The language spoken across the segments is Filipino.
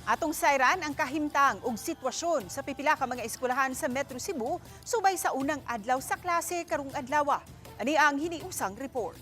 Atong sayran ang kahimtang ug sitwasyon sa pipila ka mga eskwelahan sa Metro Cebu subay sa unang adlaw sa klase karong adlaw. Ani ang hiniusang report.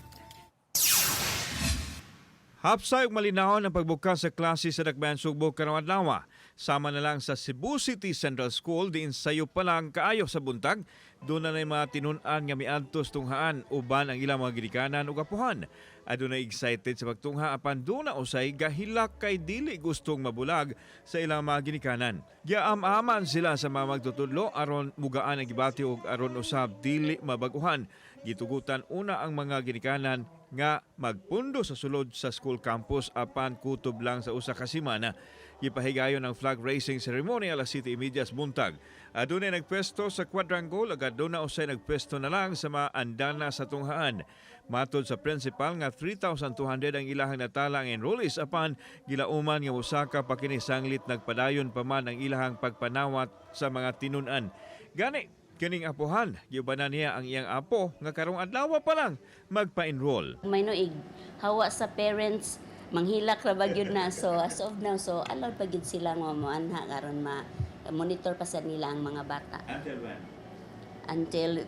Hapsay ug malinahon ang pagbukas sa klase sa Dakbayan Sugbo karong adlaw. Sama na lang sa Cebu City Central School diin sayo pa lang kaayo sa buntag, doon na mga tinun-an nga miadtos tunghaan uban ang ilang mga gidikanan ug apuhan. Adunay excited sa pagtungha apan doon na usay gahilak kay dili gustong mabulag sa ilang mga ginikanan. Giam-aman sila sa mga magtutudlo aron mugaan ang gibati ug aron usab dili mabaguhan. Gitugutan una ang mga ginikanan nga magpundo sa sulod sa school campus apan kutob lang sa usa ka semana. Gipahigayon ang flag raising ceremony alas 7:30 buntag. Adunay nagpwesto sa quadrangle ug aduna usay nagpwesto na lang sa mga andana sa tunghaan. Matod sa principal nga 3,200 ang ilahang natala ang enrollees apan gilauman nga musaka pa kini sanglit nagpadayon pa man ang ilahang pagpanawat sa mga tinun-an. Gani kining apuhan, giubanan niya ang iyang apo nga karong adlaw pa lang magpa-enroll. May noig hawa sa parents manghilak ra bagyod na so as of now so allowed pa gyud sila nga moanha karon monitor pa sa nila ang mga bata. Until when? Until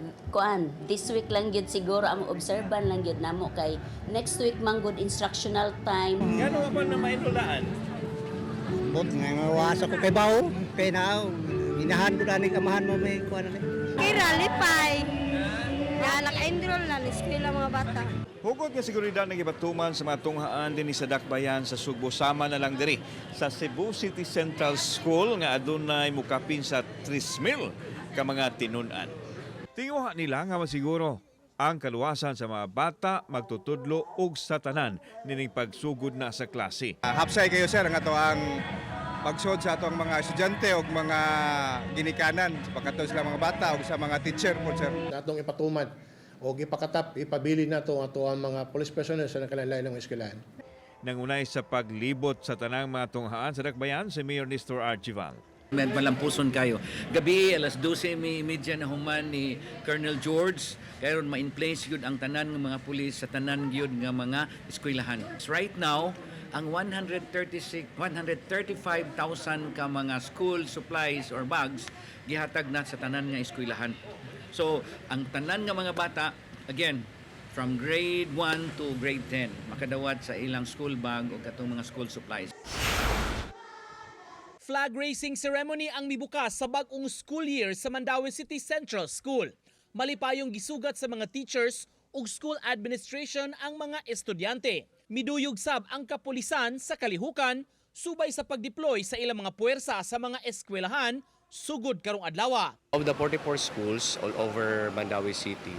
this week lang gyud siguro ang obserban lang gyud namo kay next week man good instructional time. Ngano man na ma-enrollaan? Bot nga mawasa ko kay bawo kay na inahan ko dani kamahan mo may kuan ni. Kay Ralipay. Ya naka-enroll na eskwela mga bata. Hugod nga seguridad ng ibatuman sa mga tunghaan din sa Dakbayan sa Sugbo sama na lang diri sa Cebu City Central School nga adunay mukapin sa 3,000 ka mga tinun-an. Tinguha nila nga masiguro ang kaluwasan sa mga bata magtutudlo ug sa tanan nining pagsugod na sa klase. Hapsay kayo sir ang ato ang pagsud sa atong mga estudyante ug mga ginikanan pagkatao sila mga bata ug sa mga teacher po sir. Natong ipatuman o ipakatap, ipabili na ito ato ang mga police personnel sa nakalain ng eskwelahan. Nangunay sa paglibot sa tanang mga tunghaan sa Dakbayan si Mayor Nestor Archival. Malampuson kayo. Gabi, alas 12:30 na human ni Colonel George. Karon ma-in place yun ang tanan ng mga pulis sa tanan yun ng mga eskwelahan. Right now, ang 135,000 ka mga school supplies or bags gihatag na sa tanan nga eskwelahan. So, ang tanan nga mga bata, again, from grade 1 to grade 10, makadawat sa ilang school bag o katong mga school supplies. Flag raising ceremony ang mibukas sa bag-ong school year sa Mandaue City Central School. Malipayong gisugat sa mga teachers ug school administration ang mga estudyante. Miduyog sab ang kapulisan sa kalihukan subay sa pagdeploy sa ilang mga puwersa sa mga eskwelahan sugod karong adlaw. Of the 44 schools all over Mandaue City,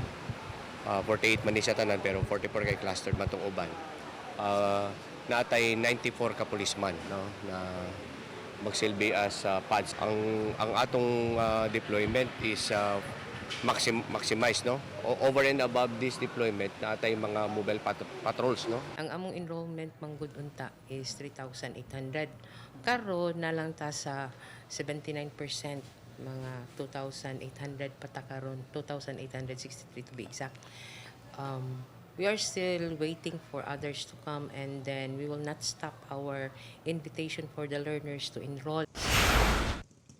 48 man ni siya tanan pero 44 kay clustered man tong uban. Naatay 94 ka policeman no na magsilbi as pads. Ang atong deployment is maximize no. Over and above this deployment naatay mga mobile patrols no. Ang among enrollment manggod unta is 3,800. Karon na lang ta sa 79%, mga 2,800 patakaron, 2,863 to be exact. We are still waiting for others to come and then we will not stop our invitation for the learners to enroll.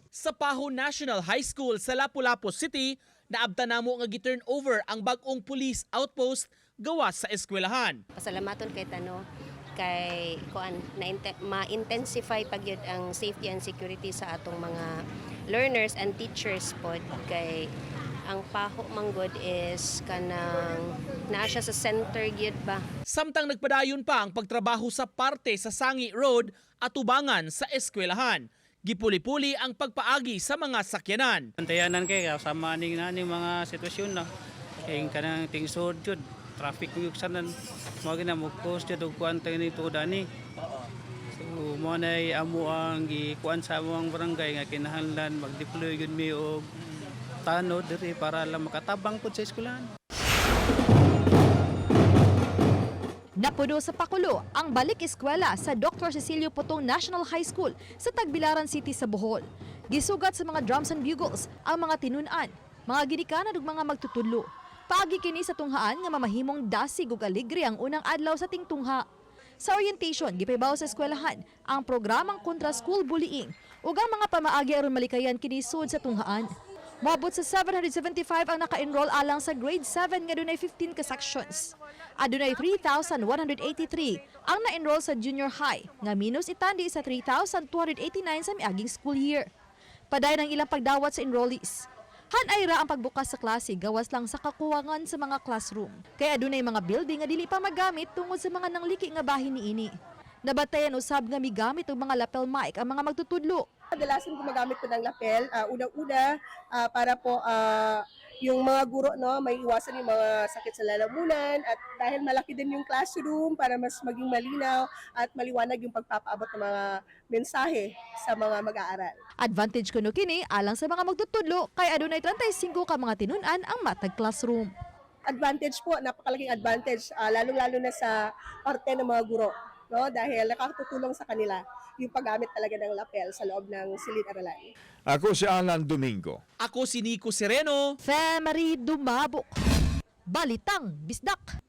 Sa Paho National High School sa Lapu-Lapu City, naabta namo nga gi-turn over ang bag-ong police outpost gawas sa eskwelahan. Pasalamaton kay Tano kay kuan ma-intensify pagyud ang safety and security sa atong mga learners and teachers pod kay ang Paho manggod is kanang naa siya sa center gyud ba. Samtang nagpadayon pa ang pagtrabaho sa parte sa Sangi Road at tubangan sa eskwelahan. Gipuli-puli ang pagpaagi sa mga sakyanan. Antayanan kay sama ning mga sitwasyon na kay kanang tingsod jud traffic yung sanan mo gina mo post jud og kuan tani tudani. So mo nay amo ang gikuan sa among barangay nga kinahanglan mag-deploy gyud mi og tanod diri para lang makatabang pud sa eskwelahan. Napuno sa pakulo ang balik eskwela sa Dr. Cecilio Potong National High School sa Tagbilaran City sa Bohol. Gisugat sa mga drums and bugles ang mga tinun-an, mga ginikanan ug mga magtutudlo. Paagi kini sa tunghaan nga mamahimong dasig ug aligre ang unang adlaw sa tingtungha. Sa orientation, gipahibaw sa eskwelahan ang programang kontra school bullying ug ang mga pamaagi aron malikayan kini sud sa tunghaan. Moabot sa 775 ang naka-enroll alang sa grade 7 nga dunay 15 ka sections. Adunay 3,183 ang na-enroll sa junior high nga minus itandi sa 3,289 sa miaging school year. Paday ng ilang pagdawat sa enrollees. Hanay ra ang pagbukas sa klase gawas lang sa kakuwangan sa mga classroom. Kaya adunay mga building nga dili pa magamit tungod sa mga nangliki nga bahin niini. Nabatayan usab nga migamit og mga lapel mic ang mga magtutudlo. Kadalasan gumagamit ko ng lapel, unang-una para po yung mga guro may iwasan yung mga sakit sa lalamunan at dahil malaki din yung classroom para mas maging malinaw at maliwanag yung pagpapaabot ng mga mensahe sa mga mag-aaral. Advantage kuno kini alang sa mga magtutudlo kay adunay 35 ka mga tinun-an ang matag classroom. Advantage po, napakalaking advantage lalo-lalo na sa parte ng mga guro. Dahil nakakatutulong sa kanila yung paggamit talaga ng lapel sa loob ng silid-aralan. Ako si Alan Domingo. Ako si Nico Sereno. Femery Dumabok. Balitang Bisdak.